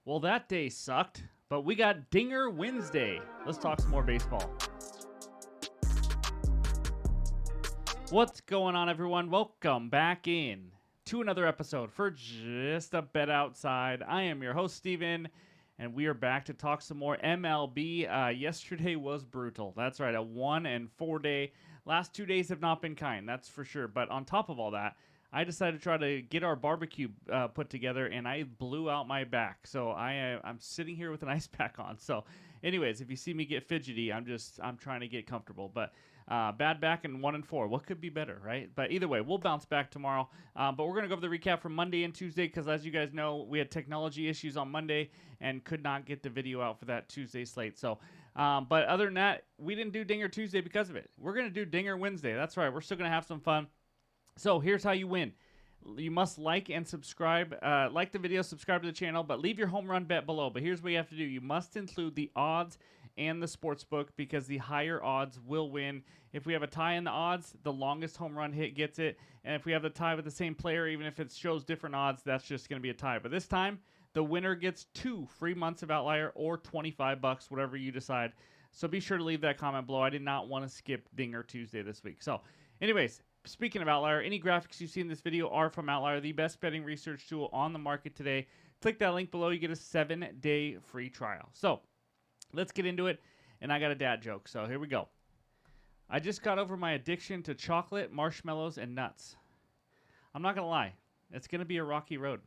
Well, that day sucked, but we got Dinger Wednesday. Let's talk some more baseball. What's going on, everyone? Welcome back in to another episode for Just a Bet Outside. I am your host, Steven, and we are back to talk some more MLB. Yesterday was brutal. That's right, a 1-4 day. Last 2 days have not been kind, that's for sure. But on top of all that, I decided to try to get our barbecue put together, and I blew out my back. So I'm sitting here with an ice pack on. So anyways, if you see me get fidgety, I'm trying to get comfortable. But bad back and 1-4. What could be better, right? But either way, we'll bounce back tomorrow. But we're going to go over the recap from Monday and Tuesday because, as you guys know, we had technology issues on Monday and could not get the video out for that Tuesday slate. So, but other than that, we didn't do Dinger Tuesday because of it. We're going to do Dinger Wednesday. That's right. We're still going to have some fun. So here's how you win. You must like and subscribe. Like the video, subscribe to the channel, but leave your home run bet below. But here's what you have to do. You must include the odds and the sports book because the higher odds will win. If we have a tie in the odds, the longest home run hit gets it. And if we have the tie with the same player, even if it shows different odds, that's just going to be a tie. But this time, the winner gets 2 free months of OUTLIER or $25, whatever you decide. So be sure to leave that comment below. I did not want to skip Dinger Tuesday this week. So anyways, speaking of OUTLIER, any graphics you see in this video are from OUTLIER, the best betting research tool on the market today. Click that link below. You get a 7-day free trial. So let's get into it. And I got a dad joke, so here we go. I just got over my addiction to chocolate, marshmallows, and nuts. I'm not going to lie. It's going to be a rocky road.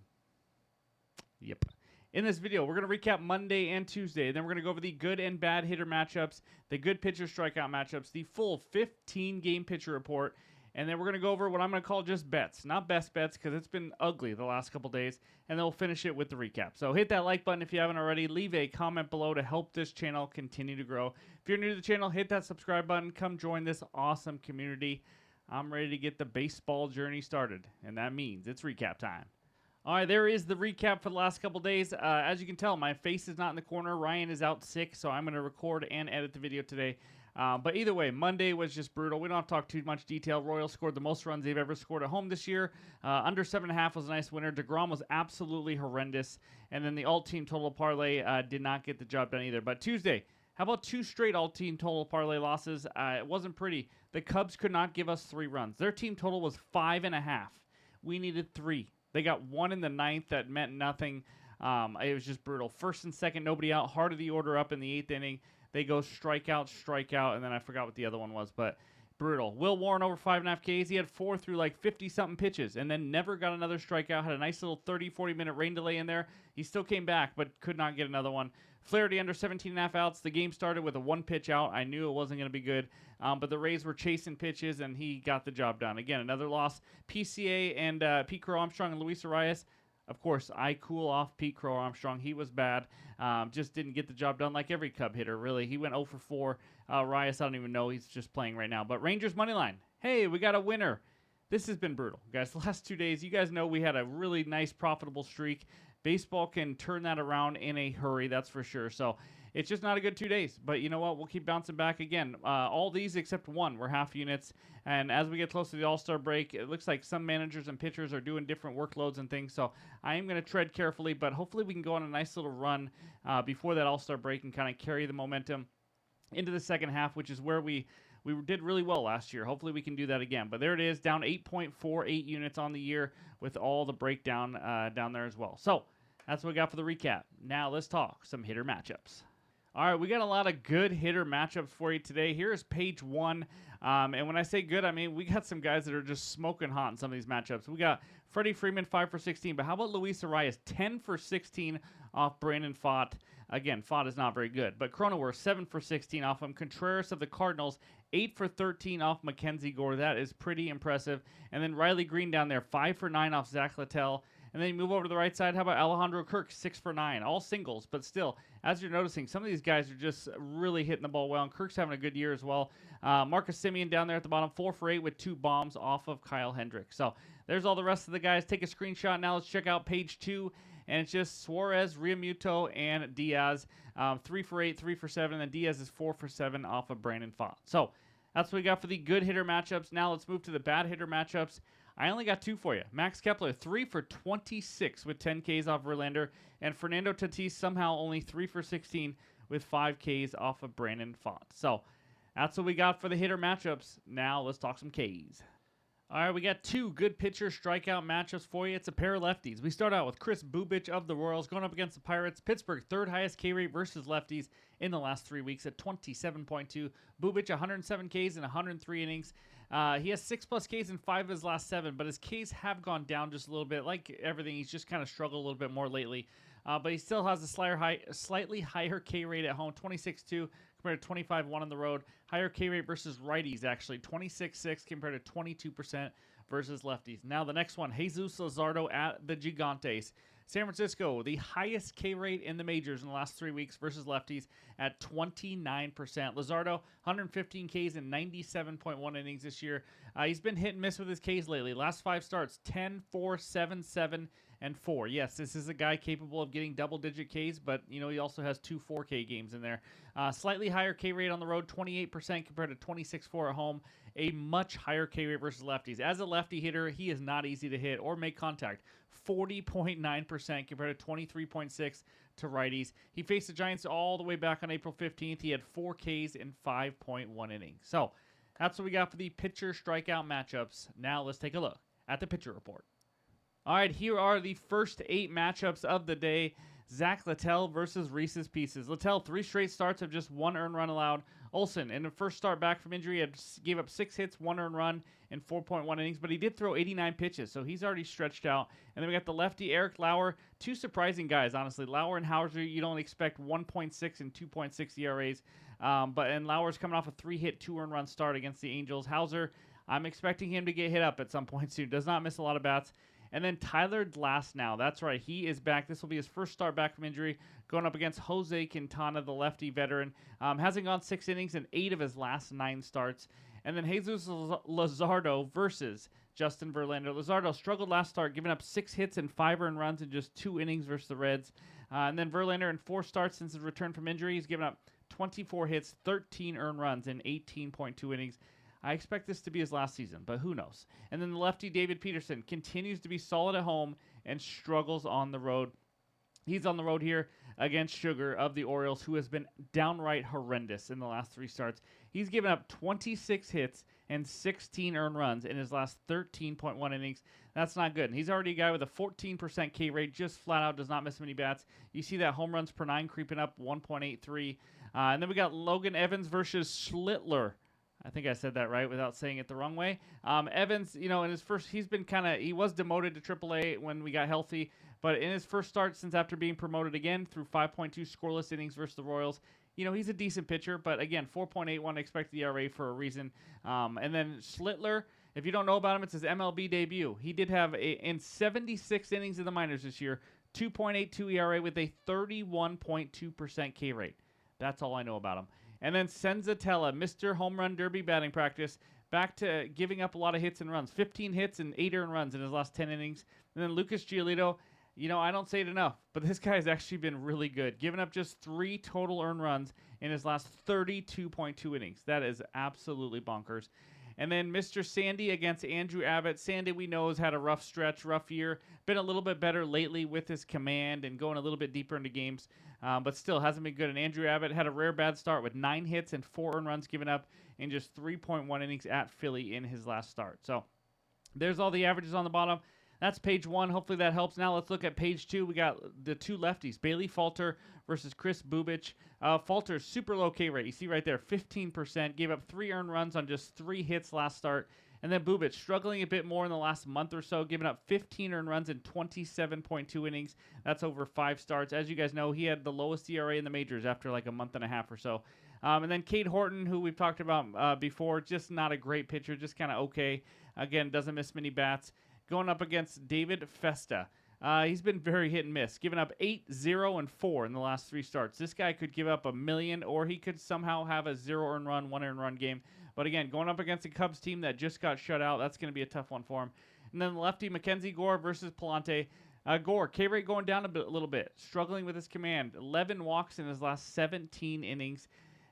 Yep. In this video, we're going to recap Monday and Tuesday. Then we're going to go over the good and bad hitter matchups, the good pitcher strikeout matchups, the full 15-game pitcher report, and then we're going to go over what I'm going to call just bets, not best bets, because it's been ugly the last couple days. And then we'll finish it with the recap. So hit that like button if you haven't already. Leave a comment below to help this channel continue to grow. If you're new to the channel, hit that subscribe button. Come join this awesome community. I'm ready to get the baseball journey started, and that means it's recap time. All right, there is the recap for the last couple days. As you can tell, my face is not in the corner. Ryan is out sick, so I'm going to record and edit the video today. But either way, Monday was just brutal. We don't have to talk too much detail. Royals scored the most runs they've ever scored at home this year. Under 7.5 was a nice winner. DeGrom was absolutely horrendous. And then the all-team total parlay did not get the job done either. But Tuesday, how about 2 straight all-team total parlay losses? It wasn't pretty. The Cubs could not give us 3 runs. Their team total was 5.5. We needed 3. They got 1 in the 9th that meant nothing. It was just brutal. First and second, nobody out. Heart of the order up in the 8th inning. They go strikeout, and then I forgot what the other one was, but brutal. Will Warren over 5.5 Ks. He had 4 through like 50-something pitches, and then never got another strikeout. Had a nice little 30, 40-minute rain delay in there. He still came back, but could not get another one. Flaherty under 17.5 outs. The game started with a 1-pitch out. I knew it wasn't going to be good, but the Rays were chasing pitches, and he got the job done. Again, another loss. PCA and Pete Crow-Armstrong and Luis Arias. Of course, I cool off Pete Crow-Armstrong. He was bad. Just didn't get the job done like every Cub hitter, really. He went 0 for 4. Arias, I don't even know. He's just playing right now. But Rangers money line. Hey, we got a winner. This has been brutal, guys. The last 2 days, you guys know we had a really nice, profitable streak. Baseball can turn that around in a hurry, that's for sure. So it's just not a good 2 days. But you know what? We'll keep bouncing back again. All these except one were half units. And as we get close to the All-Star break, it looks like some managers and pitchers are doing different workloads and things. So I am going to tread carefully, but hopefully we can go on a nice little run before that All-Star break and kind of carry the momentum into the second half, which is where we did really well last year. Hopefully we can do that again. But there it is, down 8.48 units on the year with all the breakdown down there as well. So that's what we got for the recap. Now let's talk some hitter matchups. All right, we got a lot of good hitter matchups for you today. Here's page 1. And when I say good, I mean we got some guys that are just smoking hot in some of these matchups. We got Freddie Freeman, 5 for 16. But how about Luis Arias, 10 for 16 off Brandon Pfaadt? Again, Pfaadt is not very good. But Cronenworth, 7 for 16 off him. Contreras of the Cardinals, 8 for 13 off Mackenzie Gore. That is pretty impressive. And then Riley Green down there, 5 for 9 off Zach Littell. And then you move over to the right side. How about Alejandro Kirk, 6 for 9. All singles, but still, as you're noticing, some of these guys are just really hitting the ball well. And Kirk's having a good year as well. Marcus Semien down there at the bottom, 4 for 8 with 2 bombs off of Kyle Hendricks. So there's all the rest of the guys. Take a screenshot. Now let's check out page 2. And it's just Suarez, Realmuto, and Diaz. 3 for 8, 3 for 7. And then Diaz is 4 for 7 off of Brandon Pfaadt. So that's what we got for the good hitter matchups. Now let's move to the bad hitter matchups. I only got 2 for you. Max Kepler, 3 for 26 with 10 Ks off Verlander. And Fernando Tatis somehow only 3 for 16 with 5 Ks off of Brandon Pfaadt. So that's what we got for the hitter matchups. Now let's talk some Ks. All right, we got 2 good pitcher strikeout matchups for you. It's a pair of lefties. We start out with Chris Bubich of the Royals going up against the Pirates. Pittsburgh, 3rd highest K rate versus lefties in the last 3 weeks at 27.2. Bubich, 107 Ks in 103 innings. He has 6+ Ks in 5 of his last 7, but his Ks have gone down just a little bit. Like everything, he's just kind of struggled a little bit more lately. But he still has a slightly higher K rate at home, 26.2 compared to 25.1 on the road. Higher K rate versus righties, actually, 26.6 compared to 22% versus lefties. Now the next one, Jesus Luzardo at the Gigantes. San Francisco, the highest K rate in the majors in the last 3 weeks versus lefties at 29%. Luzardo, 115 Ks in 97.1 innings this year. He's been hit and miss with his Ks lately. Last 5 starts, 10, 4, 7, 7, and 4. Yes, this is a guy capable of getting double-digit Ks, but he also has 2 4K games in there. Slightly higher K rate on the road, 28% compared to 26.4 at home. A much higher K rate versus lefties. As a lefty hitter, he is not easy to hit or make contact. 40.9% compared to 23.6 to righties. He faced the Giants all the way back on April 15th. He had 4 Ks in 5.1 innings. So that's what we got for the pitcher strikeout matchups. Now let's take a look at the pitcher report. All right, here are the first 8 matchups of the day. Zach Littell versus Reese's Pieces. Littell, 3 straight starts of just 1 earned run allowed. Olsen, in the first start back from injury, gave up 6 hits, 1 earned run in 4.1 innings, but he did throw 89 pitches, so he's already stretched out. And then we got the lefty, Eric Lauer. 2 surprising guys, honestly. Lauer and Hauser, you don't expect 1.6 and 2.6 ERAs, and Lauer's coming off a 3-hit, 2 earned run start against the Angels. Hauser, I'm expecting him to get hit up at some point soon. Does not miss a lot of bats. And then Tyler Glasnow. That's right. He is back. This will be his first start back from injury, going up against Jose Quintana, the lefty veteran. Hasn't gone 6 innings in 8 of his last 9 starts. And then Jesus Luzardo versus Justin Verlander. Luzardo struggled last start, giving up 6 hits and 5 earned runs in just 2 innings versus the Reds. And then Verlander in 4 starts since his return from injury. He's given up 24 hits, 13 earned runs in 18.2 innings. I expect this to be his last season, but who knows? And then the lefty, David Peterson, continues to be solid at home and struggles on the road. He's on the road here against Sugar of the Orioles, who has been downright horrendous in the last 3 starts. He's given up 26 hits and 16 earned runs in his last 13.1 innings. That's not good. And he's already a guy with a 14% K rate, just flat out does not miss many bats. You see that home runs per 9 creeping up, 1.83. And then we got Logan Evans versus Schlittler. I think I said that right without saying it the wrong way. Evans, in his first, he was demoted to AAA when we got healthy, but in his first start since after being promoted again through 5.2 scoreless innings versus the Royals, he's a decent pitcher, but again, 4.81 expected ERA for a reason. And then Schlittler, if you don't know about him, it's his MLB debut. He did have in 76 innings in the minors this year, 2.82 ERA with a 31.2% K rate. That's all I know about him. And then Senzatella, Mr. Home Run Derby batting practice, back to giving up a lot of hits and runs. 15 hits and 8 earned runs in his last 10 innings. And then Lucas Giolito, I don't say it enough, but this guy has actually been really good, giving up just 3 total earned runs in his last 32.2 innings. That is absolutely bonkers. And then Mr. Sandy against Andrew Abbott. Sandy, we know, has had a rough stretch, rough year. Been a little bit better lately with his command and going a little bit deeper into games, but still hasn't been good. And Andrew Abbott had a rare bad start with 9 hits and 4 earned runs given up in just 3.1 innings at Philly in his last start. So there's all the averages on the bottom. That's page 1. Hopefully that helps. Now let's look at page 2. We got the 2 lefties, Bailey Falter versus Chris Bubich. Falter's super low K rate. You see right there, 15%. Gave up 3 earned runs on just 3 hits last start. And then Bubich struggling a bit more in the last month or so, giving up 15 earned runs in 27.2 innings. That's over 5 starts. As you guys know, he had the lowest ERA in the majors after like a month and a half or so. And then Cade Horton, who we've talked about before, just not a great pitcher, just kind of okay. Again, doesn't miss many bats. Going up against David Festa. He's been very hit and miss, giving up 8, 0, and 4 in the last 3 starts. This guy could give up 1 million, or he could somehow have a 0 earned run, 1 earned run game. But again, going up against a Cubs team that just got shut out, that's going to be a tough one for him. And then the lefty, Mackenzie Gore versus Palante. Gore, K rate going down a little bit, struggling with his command. 11 walks in his last 17 innings.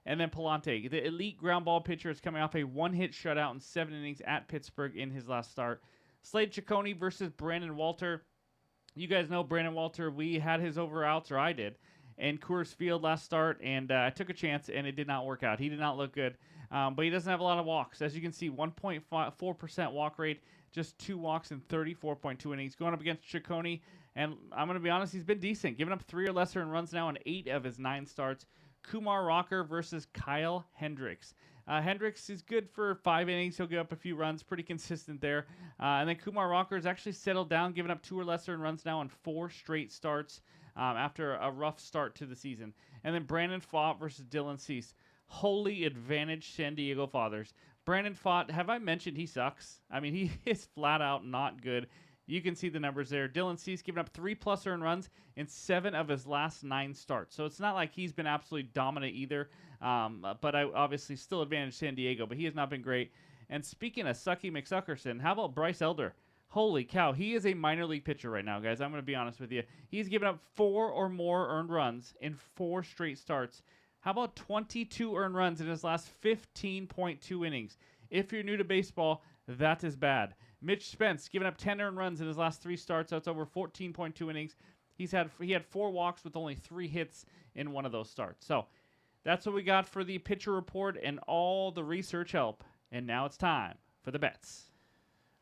And then Palante, the elite ground ball pitcher, is coming off a 1-hit shutout in 7 innings at Pittsburgh in his last start. Slade Ciccone versus Brandon Walter. You guys know Brandon Walter. We had his over-outs, or I did, in Coors Field last start, and I took a chance, and it did not work out. He did not look good, but he doesn't have a lot of walks. As you can see, 1.4% walk rate, just 2 walks in 34.2 innings. Going up against Ciccone, and I'm going to be honest, he's been decent, giving up 3 or lesser in runs now in 8 of his 9 starts. Kumar Rocker versus Kyle Hendricks. Hendricks is good for 5 innings. He'll give up a few runs, pretty consistent there. And then Kumar Rocker has actually settled down, giving up 2 or lesser in runs now in 4 straight starts after a rough start to the season. And then Brandon Pfaadt versus Dylan Cease. Holy advantage San Diego Fathers. Brandon Pfaadt, have I mentioned he sucks? I mean, he is flat out not good. You can see the numbers there. Dylan Cease giving up 3+ earned runs in 7 of his last 9 starts. So it's not like he's been absolutely dominant either. But I obviously still advantage San Diego, but he has not been great. And speaking of Sucky McSuckerson, how about Bryce Elder? Holy cow, he is a minor league pitcher right now, guys. I'm going to be honest with you. He's given up 4 or more earned runs in 4 straight starts. How about 22 earned runs in his last 15.2 innings? If you're new to baseball, that is bad. Mitch Spence giving up 10 earned runs in his last 3 starts. That's over 14.2 innings. He had 4 walks with only 3 hits in one of those starts. So that's what we got for the pitcher report and all the research help. And now it's time for the bets.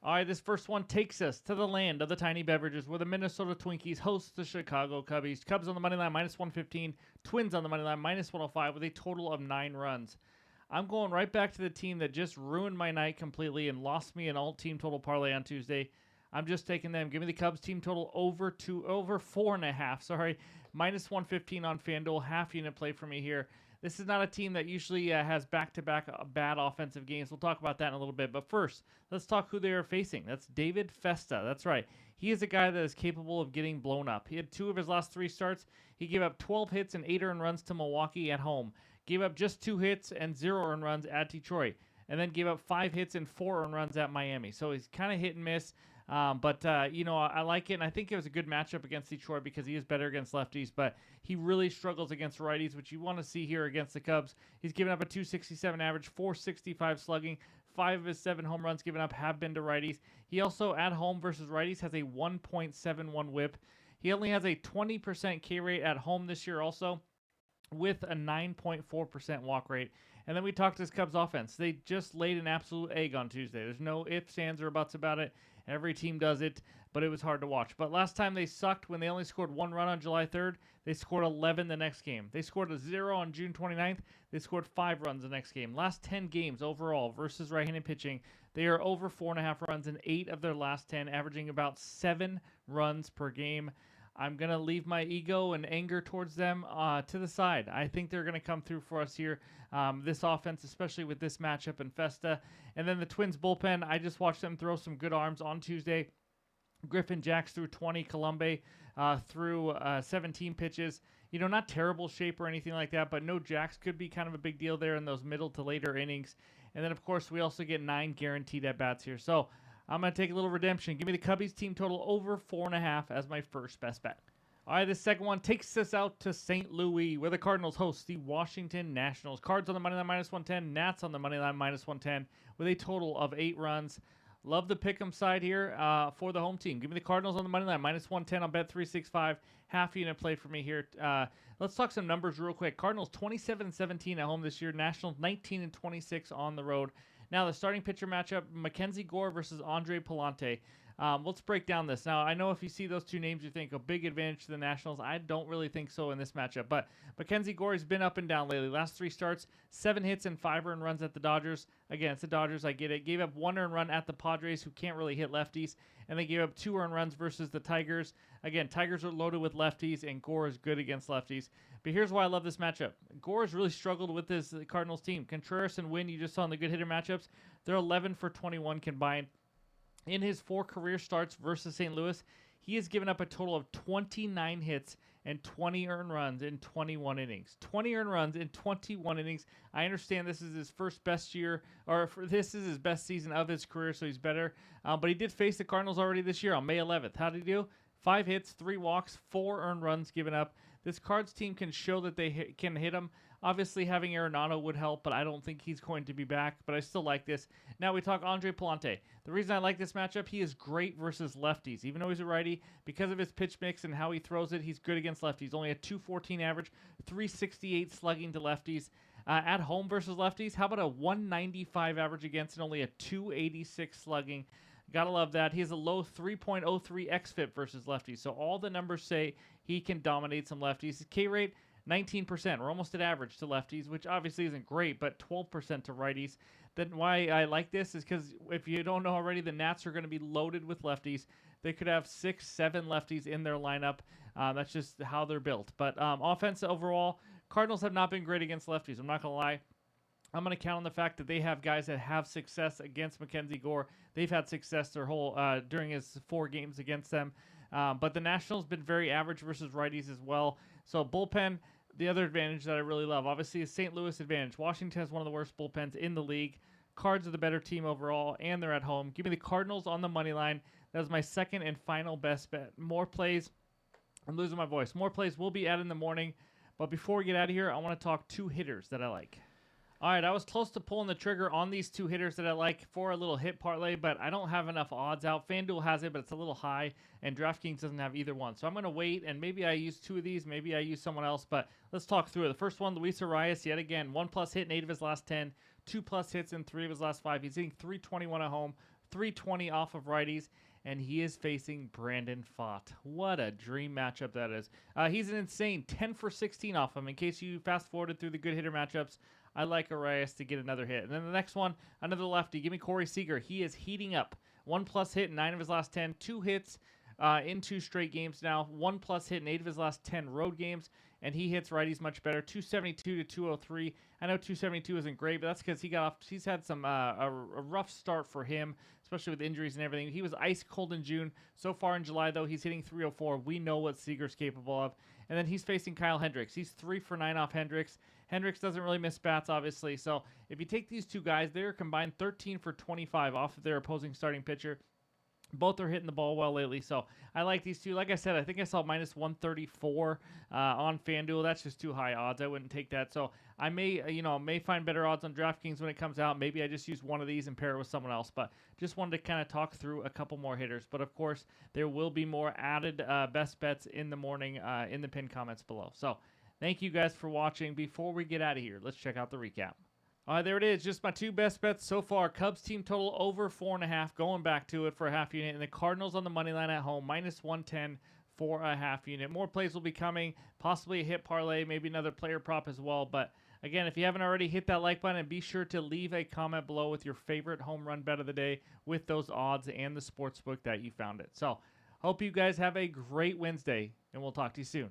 All right, this first one takes us to the land of the tiny beverages where the Minnesota Twinkies host the Chicago Cubbies. Cubs on the money line, -115. Twins on the money line, -105 with a total of 9 runs. I'm going right back to the team that just ruined my night completely and lost me an all-team total parlay on Tuesday. I'm just taking them. Give me the Cubs team total over 4.5. Sorry, -115 on FanDuel. Half unit play for me here. This is not a team that usually has back-to-back bad offensive games. We'll talk about that in a little bit. But first, let's talk who they are facing. That's David Festa. That's right. He is a guy that is capable of getting blown up. He had 2 of his last 3 starts. He gave up 12 hits and 8 earned runs to Milwaukee at home. Gave up just 2 hits and 0 earned runs at Detroit. And then gave up 5 hits and 4 earned runs at Miami. So he's kind of hit and miss. But I like it, and I think it was a good matchup against Detroit because he is better against lefties, but he really struggles against righties, which you want to see here against the Cubs. He's given up a .267 average, .465 slugging. 5 of his 7 home runs given up have been to righties. He also, at home versus righties, has a 1.71 whip. He only has a 20% K rate at home this year also, with a 9.4% walk rate. And then we talked this Cubs offense. They just laid an absolute egg on Tuesday. There's no ifs, ands, or buts about it. Every team does it, but it was hard to watch. But last time they sucked when they only scored 1 run on July 3rd. They scored 11 the next game. They scored a 0 on June 29th. They scored 5 runs the next game. Last 10 games overall versus right-handed pitching, they are over 4.5 runs in 8 of their last 10, averaging about 7 runs per game. I'm going to leave my ego and anger towards them to the side. I think they're going to come through for us here. This offense, especially with this matchup and Festa. And then the Twins bullpen, I just watched them throw some good arms on Tuesday. Griffin Jacks threw 20, Colombe threw 17 pitches. You know, not terrible shape or anything like that, but no Jacks could be kind of a big deal there in those middle to later innings. And then, of course, we also get 9 guaranteed at-bats here. So I'm going to take a little redemption. Give me the Cubbies team total over 4.5 as my first best bet. All right, this second one takes us out to St. Louis, where the Cardinals host the Washington Nationals. Cards on the money line -110, Nats on the money line -110, with a total of 8 runs. Love the pick'em side here for the home team. Give me the Cardinals on the money line -110 on Bet365. Half unit play for me here. Let's talk some numbers real quick. Cardinals 27-17 at home this year. Nationals 19-26 on the road. Now, the starting pitcher matchup, Mackenzie Gore versus Andre Palante. Let's break down this. Now, I know if you see those 2 names, you think a big advantage to the Nationals. I don't really think so in this matchup. But Mackenzie Gore has been up and down lately. Last 3 starts, 7 hits and 5 earned runs at the Dodgers. Again, it's the Dodgers, I get it. Gave up 1 earned run at the Padres, who can't really hit lefties. And they gave up 2 earned runs versus the Tigers. Again, Tigers are loaded with lefties, and Gore is good against lefties. But here's why I love this matchup. Gore has really struggled with this Cardinals team. Contreras and Wynn, you just saw in the good hitter matchups, they're 11 for 21 combined. In his 4 career starts versus St. Louis, he has given up a total of 29 hits and 20 earned runs in 21 innings. 20 earned runs in 21 innings. I understand this is his best season of his career, so he's better. But he did face the Cardinals already this year on May 11th. How did he do? 5 hits, 3 walks, 4 earned runs given up. this Cards team can show that they can hit them. Obviously, having Arenado would help, but I don't think he's going to be back. But I still like this. Now we talk Andre Palante. The reason I like this matchup, he is great versus lefties. Even though he's a righty, because of his pitch mix and how he throws it, he's good against lefties. Only a 214 average, 368 slugging to lefties. At home versus lefties, how about a 195 average against and only a 286 slugging? Gotta love that. He has a low 3.03 xFIP versus lefties. So all the numbers say he can dominate some lefties. His K rate, 19%. We're almost at average to lefties, which obviously isn't great, but 12% to righties. Then why I like this is because if you don't know already, the Nats are going to be loaded with lefties. They could have 6, 7 lefties in their lineup. That's just how they're built. But offense overall, Cardinals have not been great against lefties. I'm not going to lie. I'm going to count on the fact that they have guys that have success against Mackenzie Gore. They've had success their whole during his 4 games against them. But the Nationals been very average versus righties as well. So bullpen, the other advantage that I really love, obviously, is St. Louis advantage. Washington has one of the worst bullpens in the league. Cards are the better team overall, and they're at home. Give me the Cardinals on the money line. That is my second and final best bet. More plays. I'm losing my voice. More plays will be added in the morning. But before we get out of here, I want to talk 2 hitters that I like. All right, I was close to pulling the trigger on these 2 hitters that I like for a little hit parlay, but I don't have enough odds out. FanDuel has it, but it's a little high, and DraftKings doesn't have either one. So I'm going to wait, and maybe I use 2 of these. Maybe I use someone else, but let's talk through it. The first one, Luis Arias, yet again, 1+ hit in 8 of his last 10, 2+ hits in 3 of his last 5. He's hitting 321 at home, 320 off of righties, and he is facing Brandon Pfaadt. What a dream matchup that is. He's an insane 10 for 16 off him. In case you fast-forwarded through the good hitter matchups, I like Arias to get another hit. And then the next one, another lefty. Give me Corey Seager. He is heating up. 1+ hit in 9 of his last 10. 2 hits in 2 straight games now. 1+ hit in 8 of his last 10 road games. And he hits righties much better. 272 to 203. I know 272 isn't great, but that's because he got off. He's had some a rough start for him, especially with injuries and everything. He was ice cold in June. So far in July, though, he's hitting 304. We know what Seager's capable of. And then he's facing Kyle Hendricks. He's 3 for 9 off Hendricks. Hendricks doesn't really miss bats, obviously. So if you take these 2 guys, they're combined 13 for 25 off of their opposing starting pitcher. Both are hitting the ball well lately, so I like these 2. Like I said, I think I saw minus 134 on FanDuel. That's just too high odds. I wouldn't take that. So I may find better odds on DraftKings when it comes out. Maybe I just use one of these and pair it with someone else. But just wanted to kind of talk through a couple more hitters. But of course, there will be more added best bets in the morning in the pinned comments below. So thank you guys for watching. Before we get out of here, let's check out the recap. All right, there it is. Just my 2 best bets so far. Cubs team total over 4.5. Going back to it for a half unit. And the Cardinals on the money line at home, minus 110 for a half unit. More plays will be coming. Possibly a hit parlay. Maybe another player prop as well. But again, if you haven't already, hit that like button. And be sure to leave a comment below with your favorite home run bet of the day with those odds and the sportsbook that you found it. So hope you guys have a great Wednesday. And we'll talk to you soon.